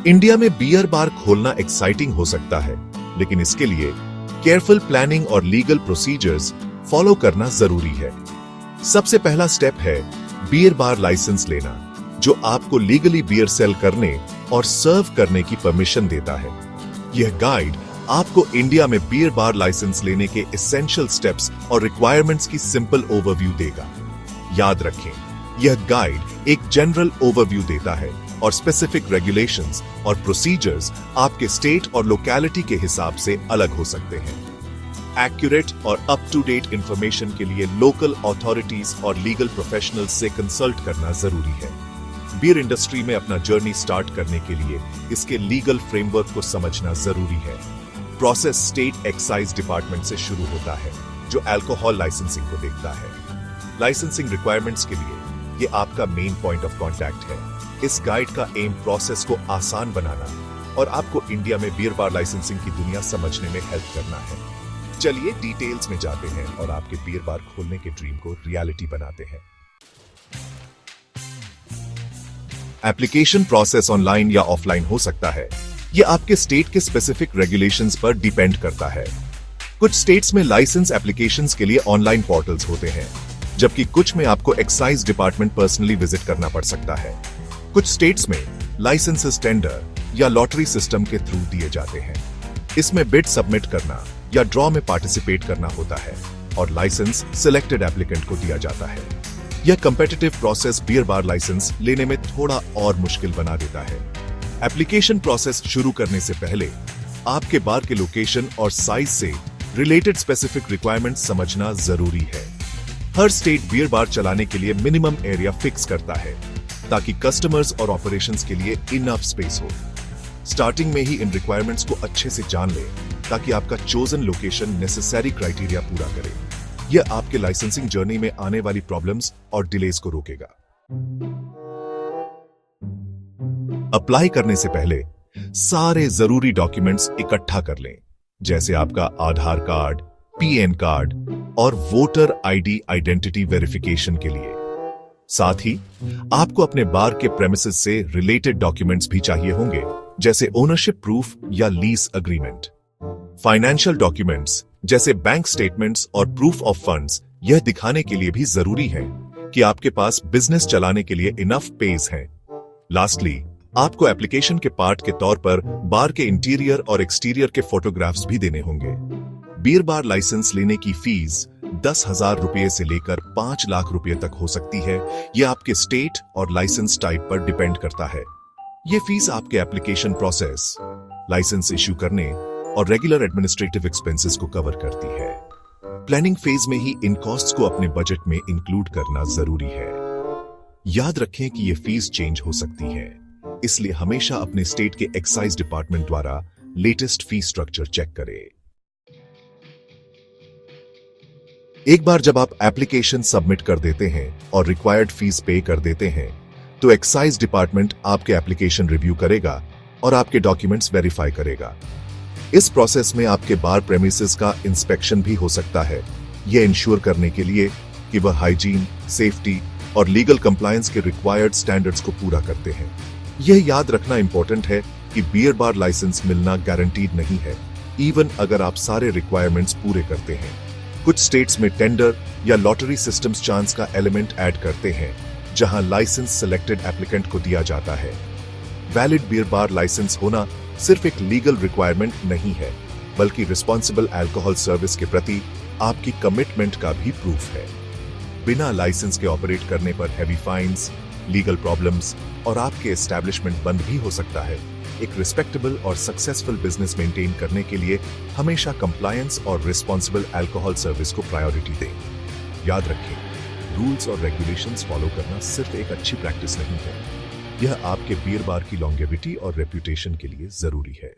India में beer bar खोलना exciting हो सकता है, लेकिन इसके लिए केयरफुल प्लानिंग और लीगल प्रोसीजर्स फॉलो करना जरूरी है। सबसे पहला स्टेप है बियर बार लाइसेंस लेना, जो आपको लीगली बियर सेल करने और सर्व करने की परमिशन देता है। यह गाइड आपको इंडिया में बियर बार लाइसेंस लेने के एसेंशियल स्टेप्स और रिक्वायरमेंट्स की सिंपल ओवरव्यू देगा। याद रखें, यह गाइड एक जनरल ओवरव्यू देता है और स्पेसिफिक रेगुलेशंस और प्रोसीजर्स आपके स्टेट और लोकेलिटी के हिसाब से अलग हो सकते हैं। एक्यूरेट और अप टू डेट इंफॉर्मेशन के लिए लोकल अथॉरिटीज और लीगल प्रोफेशनल्स से कंसल्ट करना जरूरी है। बियर इंडस्ट्री में अपना जर्नी स्टार्ट करने के लिए इसके लीगल फ्रेमवर्क को समझना जरूरी है। प्रोसेस स्टेट एक्साइज डिपार्टमेंट से शुरू होता है, जो अल्कोहल लाइसेंसिंग को देखता है। लाइसेंसिंग रिक्वायरमेंट्स के लिए ये आपका मेन पॉइंट ऑफ कांटेक्ट है। इस गाइड का एम प्रोसेस को आसान बनाना और आपको इंडिया में बियर बार लाइसेंसिंग की दुनिया समझने में हेल्प करना है। चलिए डिटेल्स में जाते हैं और आपके बियर बार खोलने के ड्रीम को रियलिटी बनाते हैं। एप्लीकेशन प्रोसेस ऑनलाइन या ऑफलाइन हो सकता है। यह आपके स्टेट के स्पेसिफिक रेगुलेशंस पर डिपेंड करता है। कुछ स्टेट्स में लाइसेंस एप्लीकेशंस के लिए ऑनलाइन पोर्टल्स होते हैं, जबकि कुछ में आपको एक्साइज डिपार्टमेंट पर्सनली विजिट करना पड़ सकता है। कुछ स्टेट्स में लाइसेंसेस टेंडर या लॉटरी सिस्टम के थ्रू दिए जाते हैं। इसमें बिड सबमिट करना या ड्रॉ में पार्टिसिपेट करना होता है और लाइसेंस सिलेक्टेड एप्लीकेंट को दिया जाता है। यह competitive process beer bar licence लेने में थोड़ा और मुश्किल बना देता है। एप्लीकेशन प्रोसेस शुरू करने से पहले आपके बार के लोकेशन और साइज से रिलेटेड स्पेसिफिक रिक्वायरमेंट्स समझना जरूरी है। हर स्टेट बियर बार चलाने के लिए मिनिमम एरिया फिक्स करता है, ताकि कस्टमर्स और ऑपरेशंस के लिए इनफ स्पेस हो। स्टार्टिंग में ही इन रिक्वायरमेंट्स को अच्छे से जान लें, ताकि आपका चोजन लोकेशन नेसेसरी क्राइटेरिया पूरा करे। यह आपके लाइसेंसिंग जर्नी में आने वाली प्रॉब्लम्स और डिलेज को रोकेगा। अप्लाई करने से पहले सारे जरूरी डॉक्यूमेंट्स इकट्ठा कर लें, जैसे आपका आधार कार्ड, पीएन कार्ड और वोटर आईडी आइडेंटिटी वेरिफिकेशन के लिए। साथ ही आपको अपने बार के प्रेमिसेस से रिलेटेड डॉक्यूमेंट्स भी चाहिए होंगे, जैसे ओनरशिप प्रूफ या लीज अग्रीमेंट। फाइनेंशियल डॉक्यूमेंट्स जैसे बैंक स्टेटमेंट्स और प्रूफ ऑफ फंड्स यह दिखाने के लिए भी जरूरी है कि आपके पास बिजनेस चलाने के लिए इनफ पेज है। लास्टली, आपको एप्लीकेशन के पार्ट के तौर पर बार के इंटीरियर और एक्सटीरियर के फोटोग्राफ्स भी देने होंगे। बियर बार लाइसेंस लेने की फीस 10,000 रुपए से लेकर 5 लाख रुपए तक हो सकती है। यह आपके स्टेट और लाइसेंस टाइप पर डिपेंड करता है। यह फीस आपके एप्लीकेशन प्रोसेस, लाइसेंस इश्यू करने और रेगुलर एडमिनिस्ट्रेटिव एक्सपेंसेस को कवर करती है। प्लानिंग फेज में ही इन कॉस्ट्स को अपने बजट में इंक्लूड करना जरूरी है। याद रखें कि यह फीस चेंज हो सकती है, इसलिए हमेशा अपने स्टेट के एक्साइज डिपार्टमेंट द्वारा लेटेस्ट फीस स्ट्रक्चर चेक करें। एक बार जब आप एप्लीकेशन सबमिट कर देते हैं और रिक्वायर्ड फीस पे कर देते हैं, तो एक्साइज डिपार्टमेंट आपके एप्लीकेशन रिव्यू करेगा और आपके डॉक्यूमेंट्स वेरीफाई करेगा। इस प्रोसेस में आपके बार प्रेमिसेस का इंस्पेक्शन भी हो सकता है, यह इंश्योर करने के लिए कि वह हाइजीन, सेफ्टी और लीगल कंप्लायंस के रिक्वायर्ड स्टैंडर्ड्स को पूरा करते हैं। यह याद रखना इंपॉर्टेंट है कि बियर बार लाइसेंस मिलना गारंटीड नहीं है, इवन अगर आप सारे रिक्वायरमेंट्स पूरे करते हैं। कुछ स्टेट्स में टेंडर या लॉटरी सिस्टम्स चांस का एलिमेंट ऐड करते हैं, जहां लाइसेंस सिलेक्टेड एप्लीकेंट को दिया जाता है। वैलिड बियर बार लाइसेंस होना सिर्फ एक लीगल रिक्वायरमेंट नहीं है, बल्कि रिस्पॉन्सिबल अल्कोहल सर्विस के प्रति आपकी कमिटमेंट का भी प्रूफ है। बिना लाइसेंस के ऑपरेट करने पर हैवी फाइन्स, लीगल प्रॉब्लम्स और आपके एस्टैब्लिशमेंट बंद भी हो सकता है। एक रिस्पेक्टेबल और सक्सेसफुल बिजनेस मेंटेन करने के लिए हमेशा कंप्लायंस और रिस्पॉन्सिबल अल्कोहल सर्विस को प्रायोरिटी दें। याद रखें, रूल्स और रेगुलेशंस फॉलो करना सिर्फ एक अच्छी प्रैक्टिस नहीं है, यह आपके बियर बार की लॉन्गेविटी और रेपुटेशन के लिए जरूरी है।